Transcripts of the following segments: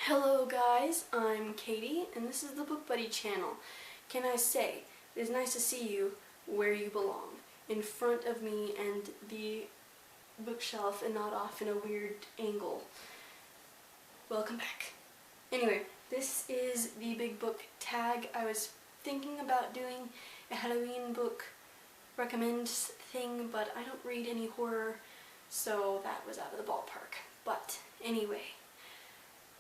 Hello guys, I'm Katie and this is the Book Buddy channel. Can I say, it is nice to see you where you belong, in front of me and the bookshelf and not off in a weird angle. Welcome back. Anyway, this is the big book tag. I was thinking about doing a Halloween book recommend thing, but I don't read any horror, so that was out of the ballpark. But anyway,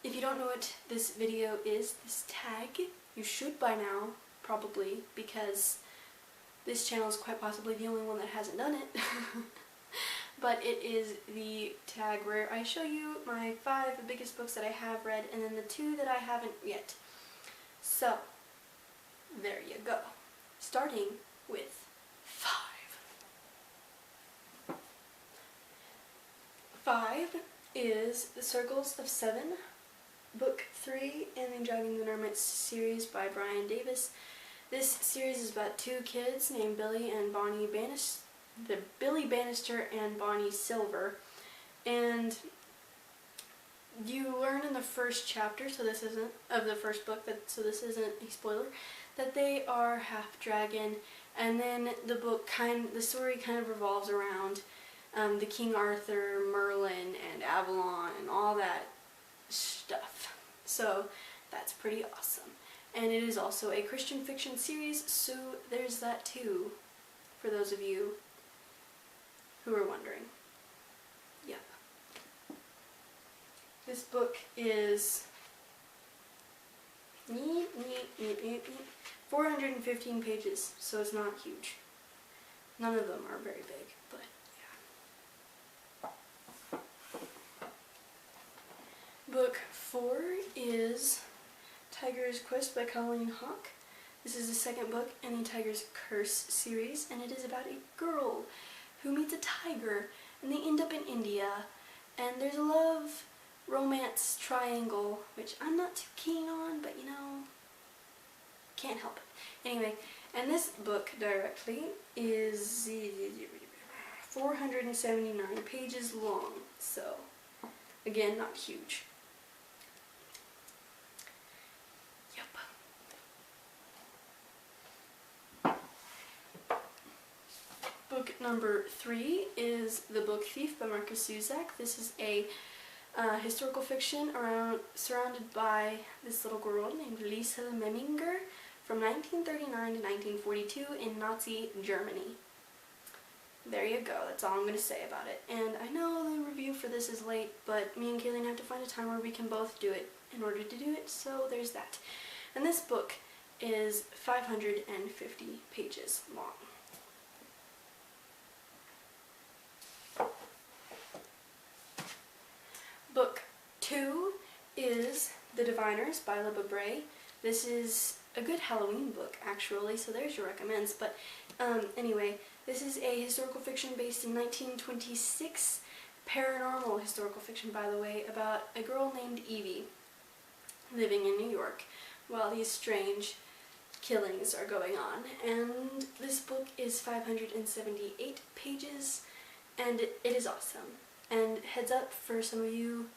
if you don't know what this video is, this tag, you should by now, probably, because this channel is quite possibly the only one that hasn't done it. But it is the tag where I show you my 5 biggest books that I have read and then the 2 that I haven't yet. So, there you go. Starting with 5. 5 is The Circles of Seven, Book 3 in the Dragging the Nermits series by Brian Davis. This series is about 2 kids named Billy Bannister and Bonnie Silver, and you learn in the first chapter, so this isn't of the first book, so this isn't a spoiler, that they are half dragon, and then the story kind of revolves around the King Arthur, Merlin, and Avalon, and all that stuff. So that's pretty awesome. And it is also a Christian fiction series, so there's that too, for those of you who are wondering. Yep. This book is 415 pages, so it's not huge. None of them are very big, but yeah. Book 4 is Tiger's Quest by Colleen Hawke. This is the second book in the Tiger's Curse series, and it is about a girl who meets a tiger, and they end up in India, and there's a love romance triangle, which I'm not too keen on, but you know, can't help it. Anyway, and this book directly is 479 pages long, so again, not huge. Book number 3 is The Book Thief by Marcus Zusak. This is a historical fiction surrounded by this little girl named Liesel Memminger from 1939 to 1942 in Nazi Germany. There you go, that's all I'm going to say about it. And I know the review for this is late, but me and Kaylin have to find a time where we can both do it in order to do it, so there's that. And this book is 550 pages long. Book 2 is The Diviners by Libba Bray. This is a good Halloween book, actually, so there's your recommends. But anyway, this is a historical fiction based in 1926, paranormal historical fiction, by the way, about a girl named Evie living in New York while these strange killings are going on. And this book is 578 pages, and it is awesome. And heads up for some of you,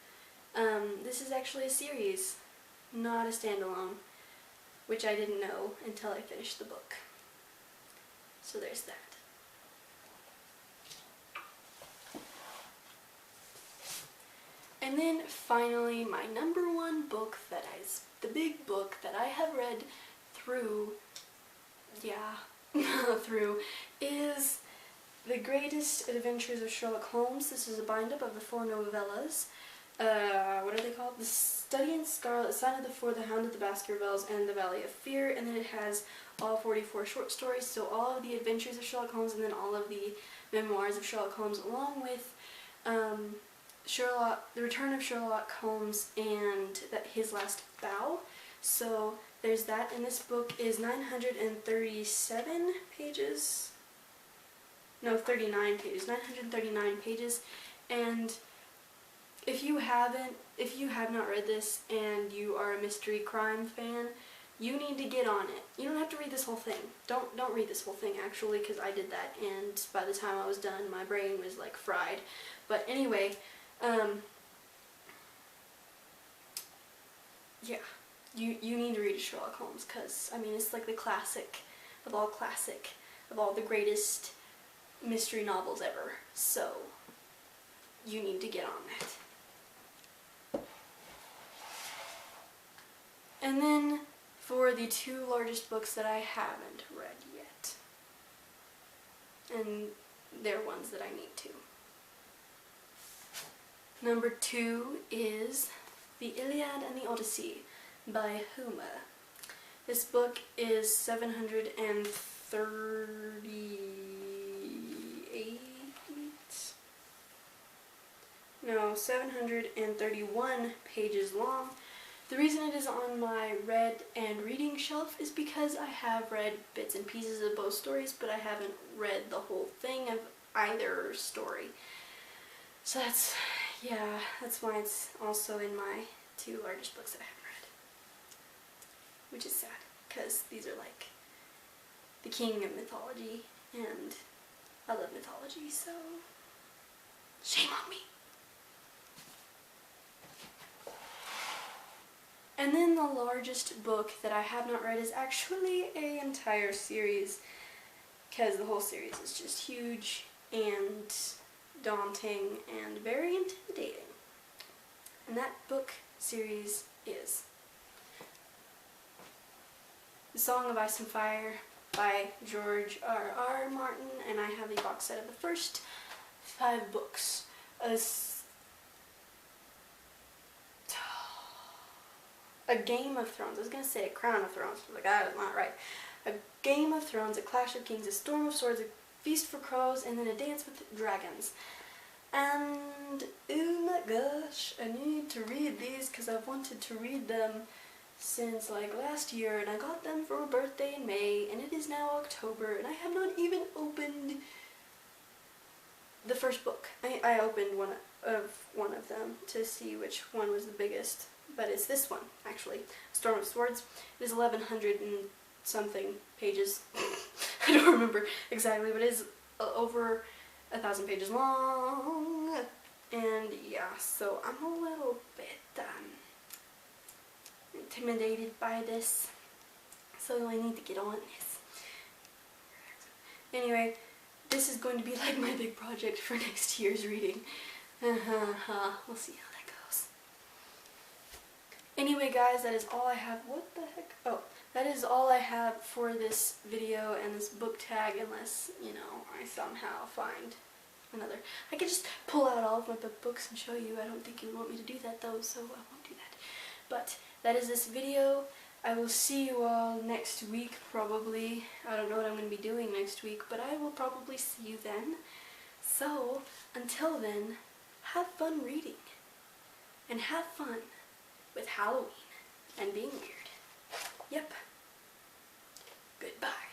this is actually a series, not a standalone, which I didn't know until I finished the book. So there's that. And then finally, my number 1 book that is the big book that I have read through, is The Greatest Adventures of Sherlock Holmes. This is a bind-up of the 4 novellas. What are they called? The Study in Scarlet, Sign of the Four, The Hound of the Baskervilles, and The Valley of Fear. And then it has all 44 short stories, so all of the adventures of Sherlock Holmes, and then all of the memoirs of Sherlock Holmes, along with The Return of Sherlock Holmes and his last bow. So there's that, and this book is 937 pages. No, 39 pages, 939 pages, and if you have not read this and you are a mystery crime fan, you need to get on it. You don't have to read this whole thing. Don't read this whole thing, actually, because I did that, and by the time I was done, my brain was like fried. But anyway, yeah, you need to read Sherlock Holmes, because, I mean, it's like the classic of all the greatest mystery novels ever, so you need to get on that. And then for the two largest books that I haven't read yet, and they're ones that I need to. Number 2 is The Iliad and the Odyssey by Heyooo. This book is 731 pages long. The reason it is on my read and reading shelf is because I have read bits and pieces of both stories, but I haven't read the whole thing of either story. So that's why it's also in my two largest books that I haven't read. Which is sad, because these are like the king of mythology, and I love mythology, so shame on me. And then the largest book that I have not read is actually an entire series, because the whole series is just huge and daunting and very intimidating. And that book series is The Song of Ice and Fire by George R.R. Martin, and I have the box set of the first 5 books. A Game of Thrones. I was going to say A Crown of Thrones, but that's not right. A Game of Thrones, A Clash of Kings, A Storm of Swords, A Feast for Crows, and then A Dance with Dragons. And, oh my gosh, I need to read these because I've wanted to read them since like last year, and I got them for a birthday in May, and it is now October, and I have not even opened the first book. I opened one of them to see which one was the biggest, but it's this one, actually. Storm of Swords. It is 1,100 and something pages. I don't remember exactly, but it is over 1,000 pages long. And yeah, so I'm a little bit intimidated by this, so I need to get on this. Anyway, this is going to be like my big project for next year's reading. We'll see how that goes. Anyway guys, that is all I have. What the heck? Oh, that is all I have for this video and this book tag, unless, you know, I somehow find another. I could just pull out all of my books and show you. I don't think you want me to do that though, so I won't do that. But that is this video. I will see you all next week, probably. I don't know what I'm going to be doing next week, but I will probably see you then. So, until then, have fun reading. And have fun with Halloween and being weird. Yep. Goodbye.